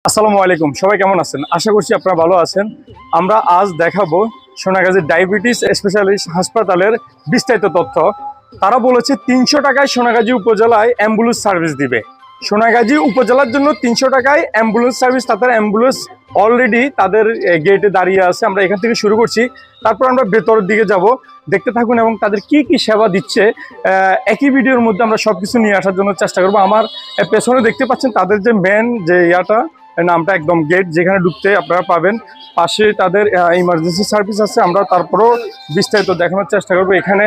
আসসালামু আলাইকুম, সবাই কেমন আছেন? আশা করছি আপনারা ভালো আছেন। আমরা আজ দেখাবো সোনাগাজী ডায়াবেটিস স্পেশালিস্ট হাসপাতালের বিস্তারিত তথ্য। তারা বলেছে 300 টাকায় সোনাগাজী উপজেলায় অ্যাম্বুলেন্স সার্ভিস দিবে। সোনাগাজী উপজেলার জন্য 300 টাকায় অ্যাম্বুলেন্স সার্ভিস, তাদের অ্যাম্বুলেন্স অলরেডি তাদের গেটে দাঁড়িয়ে আছে। আমরা এখান থেকে শুরু করছি, তারপর আমরা ভেতরের দিকে যাব। দেখতে থাকুন এবং তাদের কি কি সেবা দিচ্ছে একই ভিডিওর মধ্যে আমরা সবকিছু নিয়ে আসার জন্য চেষ্টা করবো। আমার পেছনে দেখতে পাচ্ছেন তাদের যে মেন যে নামটা একদম গেট যেখানে ঢুকতে আপনারা পাবেন। পাশে তাদের ইমার্জেন্সি সার্ভিস আছে। আমরা তারপরেও বিস্তারিত দেখানোর চেষ্টা করবো। এখানে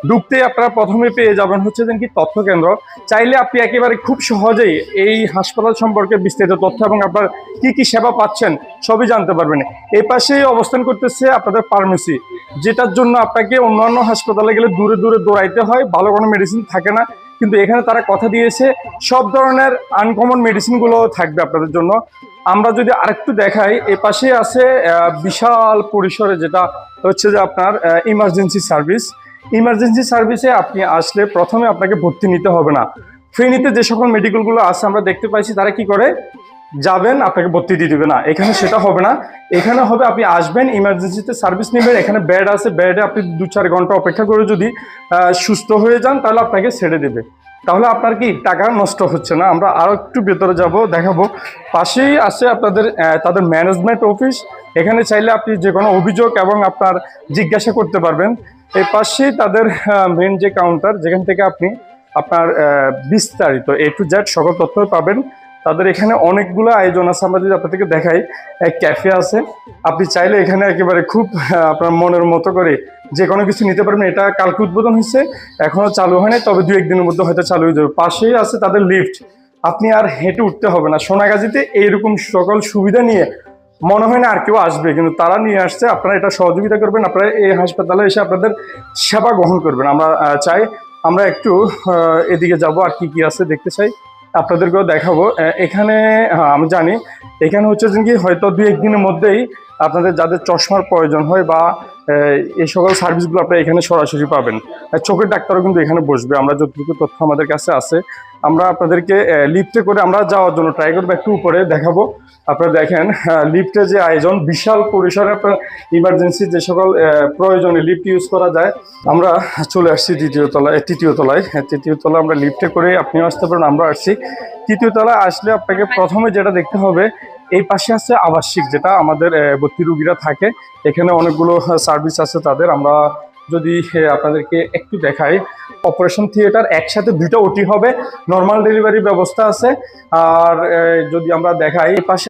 ঢুকতে আপনারা প্রথমে পেয়ে যাবেন হচ্ছে যে কি তথ্য কেন্দ্র। চাইলে আপনি একেবারে খুব সহজেই এই হাসপাতাল সম্পর্কে বিস্তারিত তথ্য এবং আপনার কি কি সেবা পাচ্ছেন সবই জানতে পারবেন। এই পাশেই অবস্থান করতেছে আপনাদের ফার্মেসি, যেটার জন্য আপনাকে অন্যান্য হাসপাতালে গেলে দূরে দূরে দৌড়াইতে হয়, ভালো কোনো মেডিসিন থাকে না। কিন্তু এখানে তারা কথা দিয়েছে সব ধরনের আনকমন মেডিসিনগুলো থাকবে আপনাদের জন্য। আমরা যদি আরেকটু দেখাই, এ পাশে আছে বিশাল পরিসরে যেটা হচ্ছে যে আপনার ইমার্জেন্সি সার্ভিস। ইমার্জেন্সি সার্ভিসে আপনি আসলে প্রথমে আপনাকে ভর্তি নিতে হবে না। ফেনীতে যে সকল মেডিকেলগুলো আছে আমরা দেখতে পাইছি, তারা কি করে যাবেন আপনাকে ভর্তি দিয়ে দিবে না, এখানে সেটা হবে না। এখানে হবে আপনি আসবেন, ইমার্জেন্সিতে সার্ভিস নেবেন, এখানে বেড আছে, বেডে আপনি 2-4 ঘন্টা অপেক্ষা করে যদি সুস্থ হয়ে যান তাহলে আপনাকে ছেড়ে দেবে। তাহলে আপনার কি টাকা নষ্ট হচ্ছে না। আমরা আরো একটু ভেতরে যাব, দেখাবো। পাশেই আছে আপনাদের তাদের ম্যানেজমেন্ট অফিস। এখানে চাইলে আপনি যে কোনো অভিযোগ এবং আপনার জিজ্ঞাসা করতে পারবেন। এই পাশেই তাদের মেন যে কাউন্টার, যেখান থেকে আপনি আপনার বিস্তারিত A to Z সকল তথ্য পাবেন। তাদের এখানে অনেকগুলো আয়োজন আছে। আমরা যদি আপনাদেরকে দেখাই, ক্যাফে আছে। আপনি চাইলে এখানে একেবারে খুব আপনার মনের মতো করে যে কোনো কিছু নিতে পারবেন। এটা কালকে উদ্বোধন হয়েছে, এখনো চালু হয়নি, তবে 2-1 দিনের মধ্যে হয়তো চালু হয়ে যাবে। পাশেই আছে তাদের লিফট, আপনি আর হেঁটে উঠতে হবে না। সোনাগাজীতে এইরকম সকল সুবিধা নিয়ে মনে হয় না আর কেউ আসবে, কিন্তু তারা নিয়ে আসছে। আপনারা এটা সহযোগিতা করবেন, আপনারা এই হাসপাতালে এসে আপনাদের সেবা গ্রহণ করবেন। আমরা চাই আমরা একটু এদিকে যাব, আর কি কি আছে দেখতে চাই, আপনাদেরকেও দেখাবো। এখানে আমি জানি এখানে হচ্ছে যে কি হয়তো 2-1 দিনের মধ্যেই আপনাদের যাদের চশমার প্রয়োজন হয় বা এই সকল সার্ভিসগুলো আপনারা এখানে সরাসরি পাবেন। চোখের ডাক্তারও কিন্তু এখানে বসবে, আমরা যতটুকু তথ্য আমাদের কাছে আছে। আমরা আপনাদেরকে লিফটে করে আমরা যাওয়ার জন্য ট্রাই করবো, একটু উপরে দেখাবো। আপনারা দেখেন লিফটে যে আয়োজন, বিশাল পরিসরে আপনার ইমার্জেন্সি যে সকল প্রয়োজনে লিফট ইউজ করা যায়। আমরা চলে আসছি তৃতীয় তলায়। তৃতীয় তলায় আমরা লিফটে করে আপনিও আসতে পারেন, আমরা আসছি। তৃতীয় তলায় আসলে আপনাকে প্রথমে যেটা দেখতে হবে, এই পাশে আছে আবাসিক, যেটা আমাদের ভর্তি রোগীরা থাকে। এখানে অনেকগুলো সার্ভিস আছে তাদের। আমরা যদি আপনাদেরকে একটু দেখাই, অপারেশন থিয়েটার, একসাথে 2টা OT হবে, নর্মাল ডেলিভারি ব্যবস্থা আছে। আর যদি আমরা দেখাই, এই পাশে